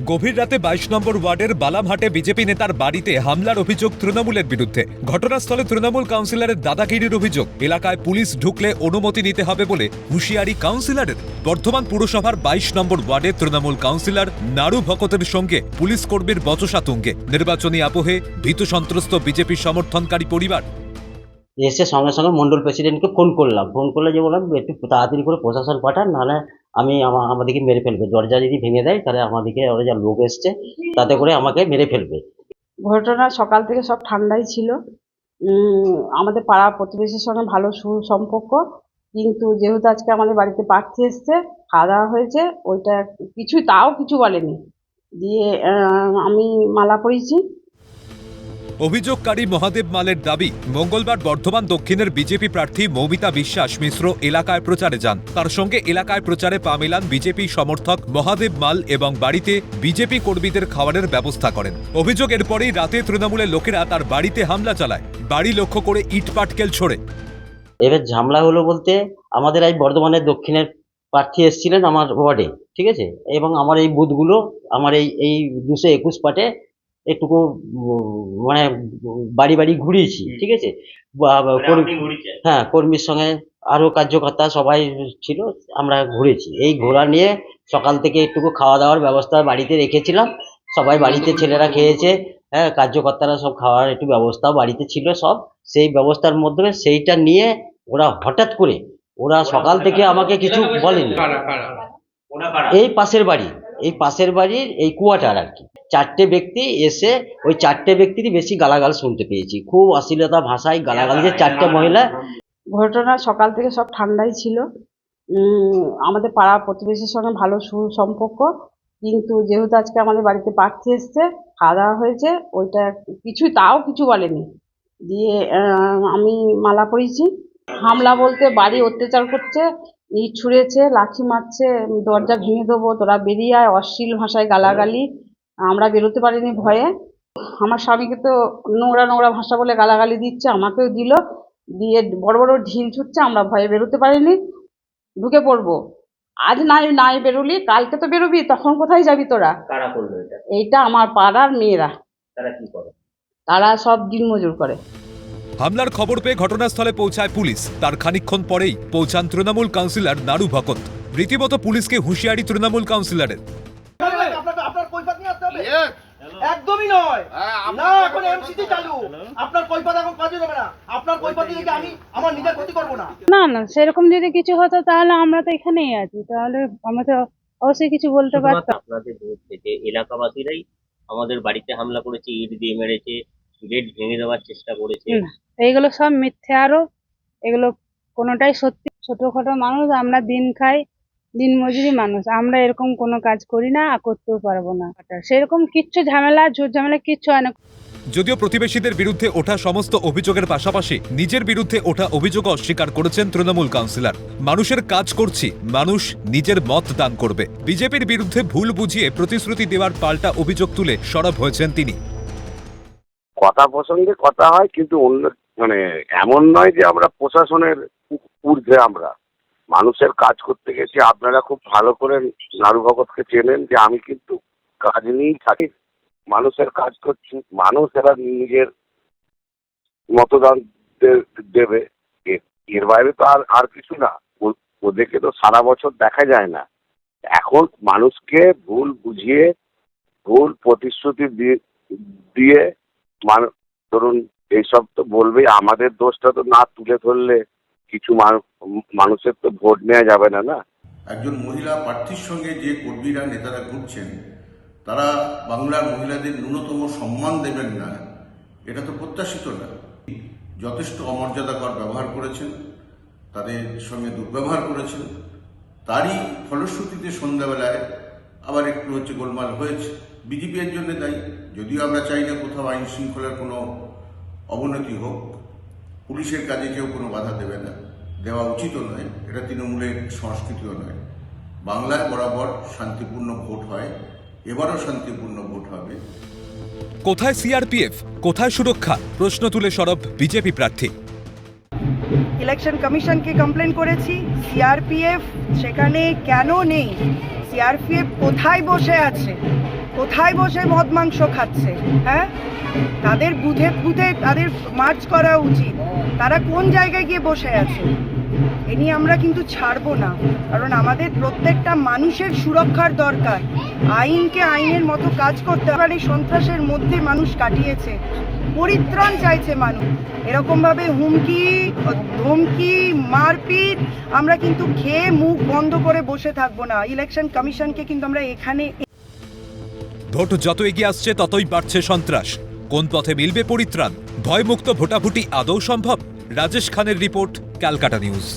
গভীর রাতে 22 নম্বর ওয়ার্ডের বালামহাটে বিজেপি নেতার বাড়িতে হামলার অভিযোগ তৃণমূলের বিরুদ্ধে। ঘটনাস্থলে তৃণমূল কাউন্সিলরের দাদাগিরির অভিযোগ। এলাকায় পুলিশ ঢুকলে অনুমতি নিতে হবে বলে হুঁশিয়ারি কাউন্সিলরের। বর্ধমান পুরসভার 22 নম্বর ওয়ার্ডে তৃণমূল কাউন্সিলর নাড়ু ভকতের সঙ্গে পুলিশ কর্মীর বচসা তুঙ্গে। নির্বাচনী আবহে ভীত সন্ত্রস্ত বিজেপি সমর্থনকারী পরিবার। এসে সঙ্গে সঙ্গে মন্ডল প্রেসিডেন্টকে ফোন করলে যে বললাম একটু তাড়াতাড়ি করে প্রশাসন পাঠান, নাহলে আমি আমাদেরকে মেরে ফেলবে। দরজা যদি ভেঙে দেয় তাহলে আমাদেরকে ওরা যা লোক এসছে তাতে করে আমাকে মেরে ফেলবে। ঘটনা সকাল থেকে সব ঠান্ডাই ছিল। আমাদের পাড়া প্রতিবেশীর সঙ্গে ভালো সুসম্পর্ক, কিন্তু যেহেতু আজকে আমাদের বাড়িতে প্রার্থী এসছে, খাওয়া দাওয়া হয়েছে, ওইটা কিছু বলেনি। দিয়ে আমি মালা পরিয়েছি। অভিযোগকারী মহাদেব মালের দাবি, মঙ্গলবার বর্ধমান দক্ষিণের বিজেপি প্রার্থী মৌমিতা বিশ্বাস মিশ্র এলাকায় প্রচারে যান। তার সঙ্গে এলাকায় প্রচারে পা মেলান বিজেপি সমর্থক মহাদেব মাল এবং বাড়িতে বিজেপি কর্মীদের খাবারের ব্যবস্থা করেন। অভিযোগ এরপরেই রাতে তৃণমূলের লোকেরা তার বাড়িতে হামলা চালায়, বাড়ি লক্ষ্য করে ইট পাটকেল ছোড়ে। এবার ঝামেলা হলো বলতে, আমাদের এই বর্ধমানের দক্ষিণের প্রার্থী এসেছিলেন আমার ওয়ার্ডে, ঠিক আছে, এবং আমার এই বুথগুলো আমার এই 221 পাটে একটুকু মানে বাড়ি বাড়ি ঘুরিয়েছি, ঠিক আছে। হ্যাঁ, কর্মীর সঙ্গে আরো কার্যকর্তা সবাই ছিল, আমরা ঘুরেছি। এই ঘোরা নিয়ে সকাল থেকে একটুকু খাওয়া দাওয়ার ব্যবস্থা বাড়িতে রেখেছিলাম। সবাই বাড়িতে ছেলেরা খেয়েছে, হ্যাঁ, কার্যকর্তারা সব খাওয়ার একটু ব্যবস্থাও বাড়িতে ছিল সব। সেই ব্যবস্থার মধ্যে সেইটা নিয়ে ওরা হঠাৎ করে সকাল থেকে আমাকে কিছু বলেনি। এই পাশের বাড়ির এই কুয়াটার আর কি 4টে ব্যক্তি এসে, ওই 4টে ব্যক্তিরই বেশি গালাগাল শুনতে পেয়েছি, খুব অশ্লীলতা ভাষায় গালাগাল, যে 4টে মহিলা। ঘটনা সকাল থেকে সব ঠান্ডাই ছিল। আমাদের পাড়া প্রতিবেশীর সঙ্গে ভালো সুসম্পর্ক, কিন্তু যেহেতু আজকে আমাদের বাড়িতে প্রার্থী এসছে, খাওয়া দাওয়া হয়েছে, ওইটা কিছু বলেনি। দিয়ে আমি মালা পরিয়েছি। হামলা বলতে বাড়ি অত্যাচার করছে, ইট ছুঁড়েছে, লাঠি মারছে, দরজা ভেঙে দেবো, তোরা বেরিয়ে আয়, অশ্লীল ভাষায় গালাগালি। আমরা বেরোতে পারিনি ভয়ে। আমার স্বামীকে তো নোংরা ভাষা বলে গালাগালি দিচ্ছে, আমাকেও দিল, দিয়ে বড় বড় ঢিল ছুটছে। আমরা ভয়ে বেরোতে পারিনি, ঢুকে পড়বো। আজ নাই বেরোলি, কালকে তো বেরোবি, তখন কোথায় যাবি তোরা? কারা করলো এটা? এইটা আমার পাড়ার মেয়েরা। তারা কি করে? তারা সব দিনমজুর করে। হামলার খবর পেয়ে ঘটনাস্থলে পৌঁছায় পুলিশ। তার খানিকক্ষণ পরেই পৌঁছান তৃণমূল কাউন্সিলর নাড়ু ভকত। রীতিমতো পুলিশকে হুঁশিয়ারি তৃণমূল কাউন্সিলরের। আপনার কৈফিয়ত নিয়ে আসতে হবে। একদমই নয়, না, এখন এমসিসি চালু, আপনার কৈফিয়ত এখন কাজে যাবে না। আপনার কৈফিয়ত দিয়ে আমি আমার নিজের ক্ষতি করব না। না, সেরকম যদি কিছু হতো তাহলে আমরা তো এখানেই আছি, তাহলে আমরা তো অবশ্যই কিছু বলতে পারতাম। আপনাদের বিরুদ্ধে যে এলাকাবাসীরাই আমাদের বাড়িতে হামলা করেছে, ইট দিয়ে মেরেছে, গেট ভেঙে দেওয়ার চেষ্টা করেছে, এইগুলো সব মিথ্যে আরোপ। এগুলো কোনোটাই সত্যি। ছোটখাটো মানুষ আমরা, দিন খাই, দিন মজুরি মানুষ, আমরা এরকম কোনো কাজ করি না, আর করতেও পারবো না। সেরকম কিচ্ছু ঝামেলা কিচ্ছু হয় না। যদিও প্রতিবেশীদের বিরুদ্ধে ওঠা সমস্ত অভিযোগের পাশাপাশি নিজের বিরুদ্ধে ওঠা অভিযোগ অস্বীকার করেছেন তৃণমূল কাউন্সিলর। মানুষের কাজ করছি, মানুষ নিজের মত দান করবে। বিজেপির বিরুদ্ধে ভুল বুঝিয়ে প্রতিশ্রুতি দেওয়ার পাল্টা অভিযোগ তুলে সরব হয়েছেন তিনি। কথা প্রসঙ্গে কথা হয়, কিন্তু অন্য এমন নয় যে আমরা প্রশাসনের ঊর্ধ্বে। আমরা মানুষের কাজ করতে গেছি। আপনারা খুব ভালো করে নাড়ু ভগতকে চেনেন যে আমি কিন্তু কাজ নিয়েই থাকি, মানুষের কাজ করছি। মানুষ এরা নিজের মতদান দেবে, এর বাইরে তো আর কিছু না। ওদেরকে তো সারা বছর দেখা যায় না। এখন মানুষকে ভুল বুঝিয়ে, ভুল প্রতিশ্রুতি দিয়ে ধরুন এইসব তো বলবেই। আমাদের দোষটা তো না তুলে ধরলে কিছু মানুষের তো ভোট নেওয়া যাবে না। না, একজন মহিলা প্রার্থীর সঙ্গে যে কর্মীরা নেতারা ঘুরছেন, তারা বাংলার মহিলাদের ন্যূনতম সম্মান দেবেন না, এটা তো প্রত্যাশিত না। যথেষ্ট অমর্যাদাকর ব্যবহার করেছেন, তাদের সঙ্গে দুর্ব্যবহার করেছেন। তারই ফলশ্রুতিতে সন্ধ্যাবেলায় আবার একটু গোলমাল হয়েছে। বিজেপি এর জন্য দায়ী, যদিও আমরা চাই না কোথাও আইন শৃঙ্খলার কোনো অবনতি হোক। পুলিশের কাজে কেউ কোনো বাধা দেবে না, দেওয়া উচিতও নয়, এটা তৃণমূলের সংস্কৃতিও নয়। বাংলায় বরাবর শান্তিপূর্ণ ভোট হয়, এবারও শান্তিপূর্ণ ভোট হবে। কোথায় সিআরপিএফ, কোথায় সুরক্ষা? প্রশ্ন তুলে সরব বিজেপি প্রার্থী। ইলেকশন কমিশনকে কমপ্লেন করেছি, সিআরপিএফ সেখানে কেন নেই, সিআরপিএফ কোথায় বসে আছে, কোথায় বসে মদ মাংস খাচ্ছে? হ্যাঁ, তাদের বুথে বুথে তাদের মার্চ করা উচিত। তারা কোন জায়গায় গিয়ে বসে আছে? এ নিয়ে আমরা কিন্তু ছাড়বো না, কারণ আমাদের প্রত্যেকটা মানুষের সুরক্ষার দরকার। আইনকে আইনের মতো কাজ করতে হবে। এই সন্ত্রাসের মধ্যে মানুষ কাটিয়েছে, পরিত্রাণ চাইছে মানুষ। এরকমভাবে হুমকি, ধমকি, মারপিট আমরা কিন্তু খেয়ে মুখ বন্ধ করে বসে থাকবো না। ইলেকশন কমিশনকে কিন্তু আমরা এখানে ভোট যত এগিয়ে আসছে ততই বাড়ছে সন্ত্রাস। কোন পথে মিলবে পরিত্রাণ? ভয়মুক্ত ভোটাভুটি আদৌ সম্ভব? রাজেশ খানের রিপোর্ট, ক্যালকাটা নিউজ।